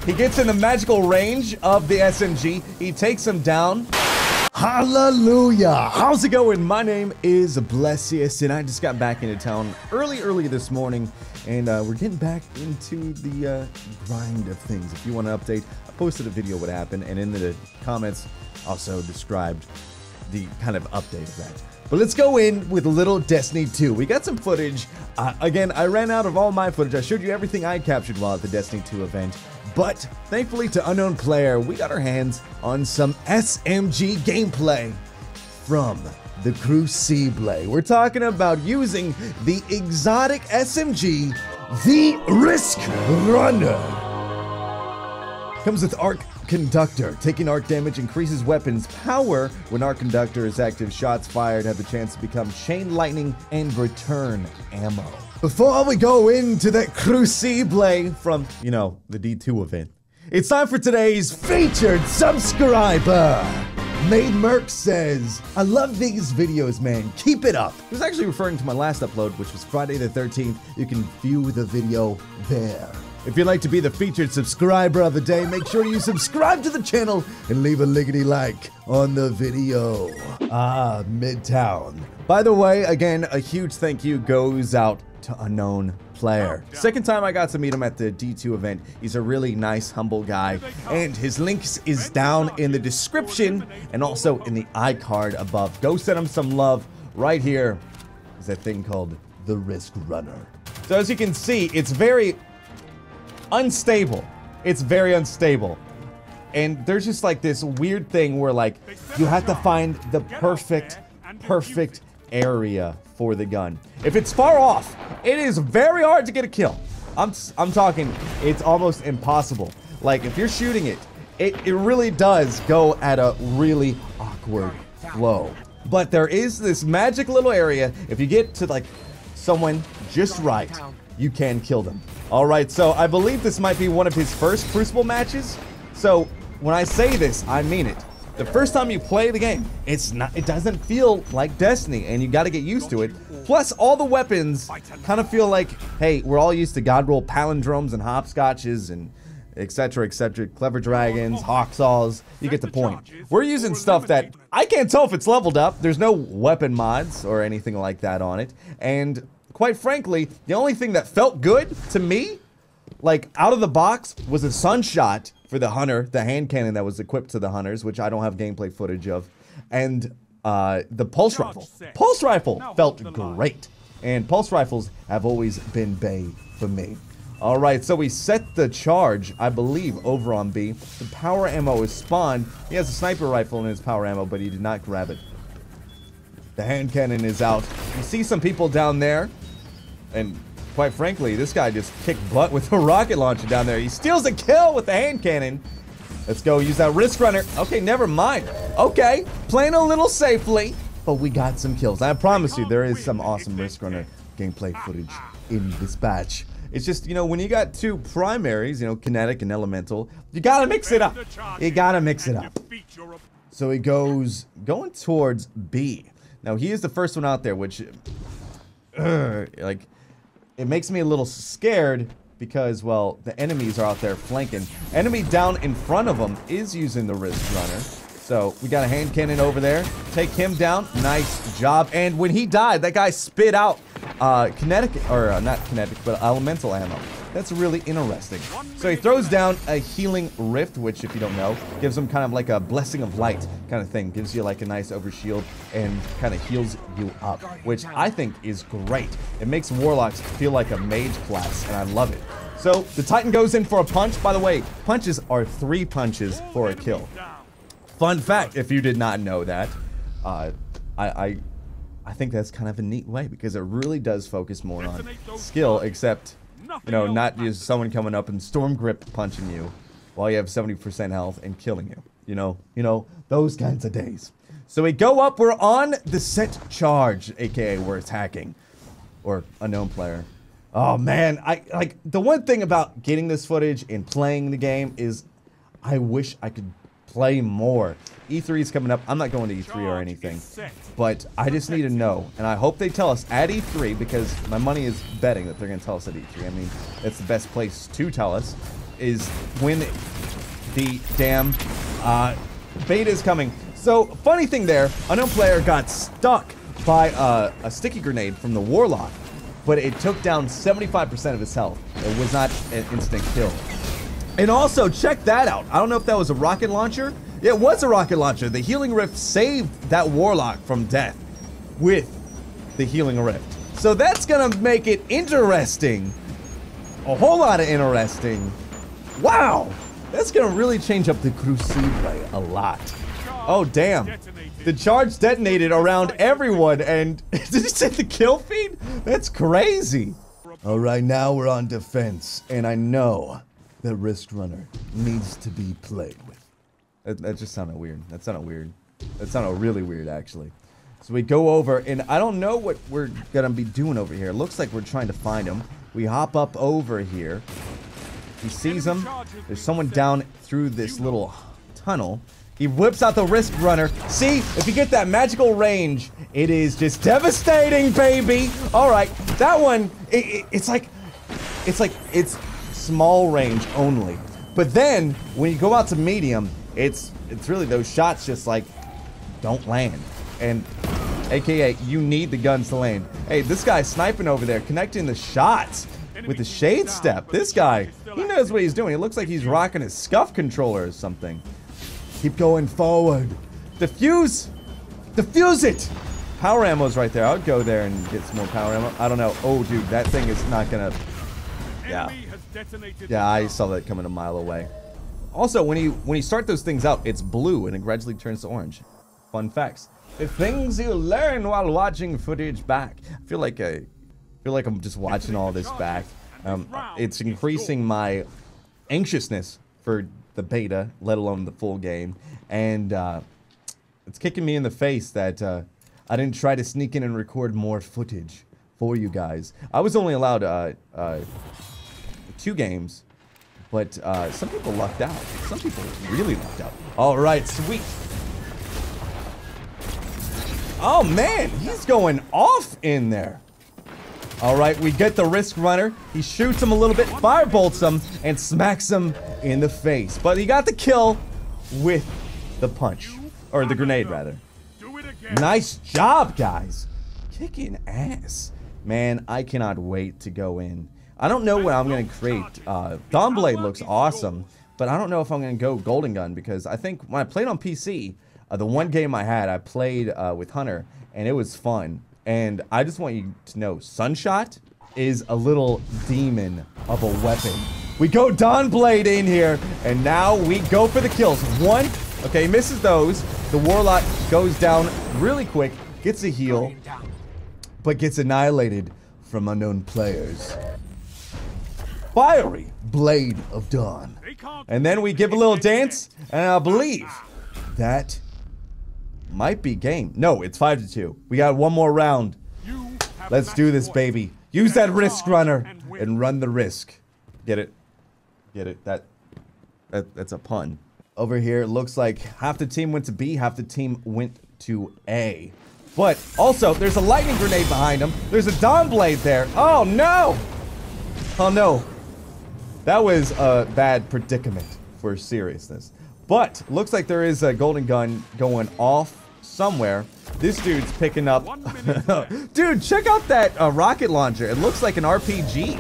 He gets in the magical range of the SMG. He takes him down. Hallelujah! How's it going? My name is Blessius, and I just got back into town early this morning, and we're getting back into the grind of things. If you want an update, I posted a video what happened, and in the comments also described the kind of update of that. But let's go in with a little Destiny 2. We got some footage. Again, I ran out of all my footage. I showed you everything I captured while at the Destiny 2 event. But thankfully to Unknown Player, we got our hands on some SMG gameplay from the Crucible. We're talking about using the Exotic SMG, the RiskRunner. Comes with Arc Conductor. Taking arc damage increases weapons power. When Arc Conductor is active, shots fired have the chance to become chain lightning and return ammo. Before we go into that Crucible from, you know, the D2 event, it's time for today's featured subscriber. Made Merc says, I love these videos, man. Keep it up. He was actually referring to my last upload, which was Friday the 13th. You can view the video there. If you'd like to be the featured subscriber of the day, make sure you subscribe to the channel and leave a lickety like on the video. Midtown. By the way, again, a huge thank you goes out to Unknown Player. Second time I got to meet him at the D2 event. He's a really nice, humble guy, and his links is down in the description and also in the iCard above. Go send him some love. Right here is that thing called the RiskRunner. So as you can see, it's very unstable. It's very unstable. And there's just like this weird thing where like you have to find the perfect area for the gun. If it's far off, it is very hard to get a kill. I'm talking, it's almost impossible. Like if you're shooting it, it really does go at a really awkward flow. But there is this magic little area. If you get to like someone just right, you can kill them. All right, so I believe this might be one of his first Crucible matches. So when I say this, I mean it. The first time you play the game, it doesn't feel like Destiny, and you got to get used to it. Plus, all the weapons kind of feel like, hey, we're all used to God roll palindromes and hopscotches and etc. Clever dragons, hawksaws. You get the point. We're using stuff that I can't tell if it's leveled up. There's no weapon mods or anything like that on it, and quite frankly, the only thing that felt good to me, like out of the box, was a Sunshot for the Hunter, the hand cannon that was equipped to the Hunters, which I don't have gameplay footage of, and the Pulse Rifle. Pulse Rifle felt great, and Pulse Rifles have always been bae for me. All right, so we set the charge, I believe, over on B. The power ammo is spawned. He has a sniper rifle in his power ammo, but he did not grab it. The hand cannon is out. You see some people down there, and quite frankly, this guy just kicked butt with a rocket launcher down there. He steals a kill with the hand cannon. Let's go use that RiskRunner. Okay, never mind. Okay, playing a little safely, but we got some kills. I promise you, there is some awesome RiskRunner gameplay footage in this batch. It's just, you know, when you got two primaries, you know, kinetic and elemental, you gotta mix it up. You gotta mix it up. So he going towards B. Now, he is the first one out there, which, like, it makes me a little scared because, well, the enemies are out there flanking. Enemy down in front of him is using the RiskRunner. So we got a hand cannon over there. Take him down. Nice job. And when he died, that guy spit out kinetic, or not kinetic, but elemental ammo. That's really interesting. So he throws down a healing rift, which, if you don't know, gives him kind of like a blessing of light kind of thing. Gives you like a nice overshield and kind of heals you up, which I think is great. It makes warlocks feel like a mage class, and I love it. So the Titan goes in for a punch. By the way, punches are 3 punches for a kill. Fun fact, if you did not know that, I think that's kind of a neat way because it really does focus more on skill, except, you know, not just someone coming up and storm grip punching you while you have 70% health and killing you. You know, those kinds of days. So we go up, we're on the set charge, aka we're attacking, or Unknown Player. Oh man, like the one thing about getting this footage and playing the game is I wish I could play more. E3 is coming up. I'm not going to E3 or anything, but I just need to know, and I hope they tell us at E3 because my money is betting that they're going to tell us at E3. I mean, it's the best place to tell us. is when the damn beta is coming. So, funny thing there, unknown player got stuck by a sticky grenade from the Warlock, but it took down 75% of his health. It was not an instant kill. And also, check that out. I don't know if that was a rocket launcher. It was a rocket launcher. The Healing Rift saved that Warlock from death with the Healing Rift. So that's gonna make it interesting. A whole lot of interesting. Wow! That's gonna really change up the Crucible a lot. Oh, damn. The charge detonated around everyone, and did you say the kill feed? That's crazy. All right, now we're on defense, and I know that RiskRunner needs to be played with. That just sounded weird. That sounded weird. That sounded really weird, actually. So we go over, and I don't know what we're gonna be doing over here. It looks like we're trying to find him. We hop up over here. He sees him. There's someone down through this little tunnel. He whips out the RiskRunner. See, if you get that magical range, it is just devastating, baby. All right, that one, it's small range only. But then when you go out to medium, it's really those shots just like don't land. And AKA, you need the guns to land. Hey, this guy's sniping over there, connecting the shots with the shade step. This guy, he knows what he's doing. It looks like he's rocking his scuff controller or something. Keep going forward. Defuse! Defuse it! Power ammo's right there. I would go there and get some more power ammo. I don't know. Oh, dude, that thing is not gonna... Yeah. Yeah, I saw that coming a mile away. Also, when you start those things out, it's blue and it gradually turns to orange. Fun facts. The things you learn while watching footage back. I feel like I'm just watching all this back. It's increasing my anxiousness for the beta, let alone the full game, and it's kicking me in the face that I didn't try to sneak in and record more footage for you guys. I was only allowed 2 games, but some people lucked out. Some people really lucked out. All right, sweet. Oh man, he's going off in there. All right, we get the RiskRunner. He shoots him a little bit, firebolts him, and smacks him in the face. But he got the kill with the punch. Or the grenade, rather. Nice job, guys. Kicking ass. Man, I cannot wait to go in. I don't know what I'm going to create. Dawnblade looks awesome, but I don't know if I'm going to go Golden Gun, because I think when I played on PC, the one game I had, I played with Hunter, and it was fun. And I just want you to know, Sunshot is a little demon of a weapon. We go Dawnblade in here, and now we go for the kills. One, okay, misses those. The Warlock goes down really quick, gets a heal, but gets annihilated from unknown players. Fiery Blade of Dawn. And then we give a little dance, and I believe that might be game. No, it's 5-2. We got one more round. Let's do this, baby. Use that RiskRunner and run the risk. Get it? Get it? That's a pun. Over here, it looks like half the team went to B, half the team went to A. But also, there's a lightning grenade behind him. There's a Dawnblade there. Oh no! Oh no. That was a bad predicament for seriousness. But looks like there is a golden gun going off somewhere. This dude's picking up. Dude, check out that rocket launcher. It looks like an RPG.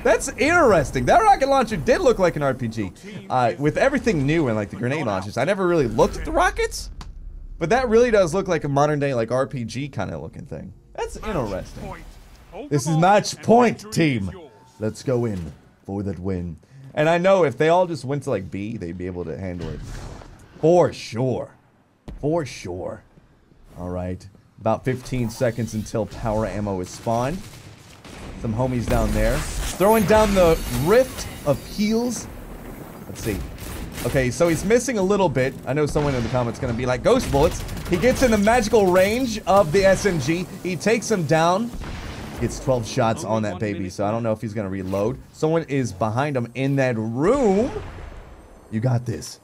That's interesting. That rocket launcher did look like an RPG. With everything new and like the grenade launchers, I never really looked at the rockets, but that really does look like a modern day like RPG kind of looking thing. That's interesting. This is match point, team. Let's go in for that win. And I know if they all just went to like B, they'd be able to handle it. For sure. For sure. All right. About 15 seconds until power ammo is spawned. Some homies down there. Throwing down the rift of heals. Let's see. Okay, so he's missing a little bit. I know someone in the comments going to be like, ghost bullets. He gets in the magical range of the SMG. He takes him down. Gets 12 shots on that baby, so I don't know if he's going to reload. Someone is behind him in that room. You got this.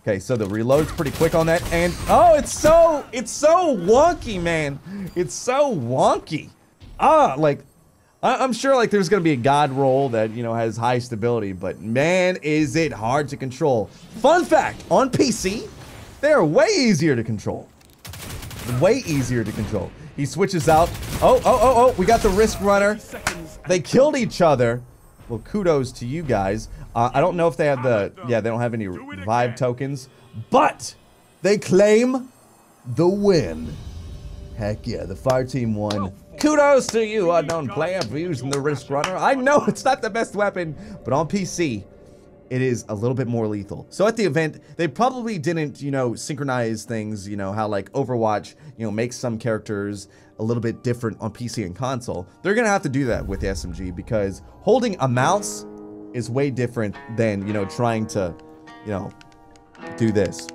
Okay, so the reload's pretty quick on that, and oh, it's so wonky, man. It's so wonky. Like I'm sure like there's gonna be a god roll that, you know, has high stability, but man, is it hard to control. Fun fact, on PC, they're way easier to control. Way easier to control. He switches out. Oh, we got the RiskRunner. They killed each other. Well, kudos to you guys. I don't know if they have the, yeah, they don't have any revive tokens, but they claim the win. Heck yeah, the fire team won. Kudos to you, unknown player, for using the RiskRunner. I know it's not the best weapon, but on PC, it is a little bit more lethal. So at the event, they probably didn't, you know, synchronize things, you know, how like Overwatch, you know, makes some characters a little bit different on PC and console. They're gonna have to do that with the SMG because holding a mouse is way different than, you know, trying to, you know, do this.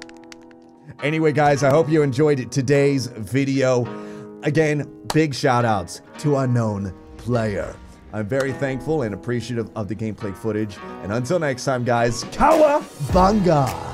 Anyway, guys, I hope you enjoyed today's video. Again, big shout outs to Unknown Player. I'm very thankful and appreciative of the gameplay footage. And until next time, guys, Kawabunga!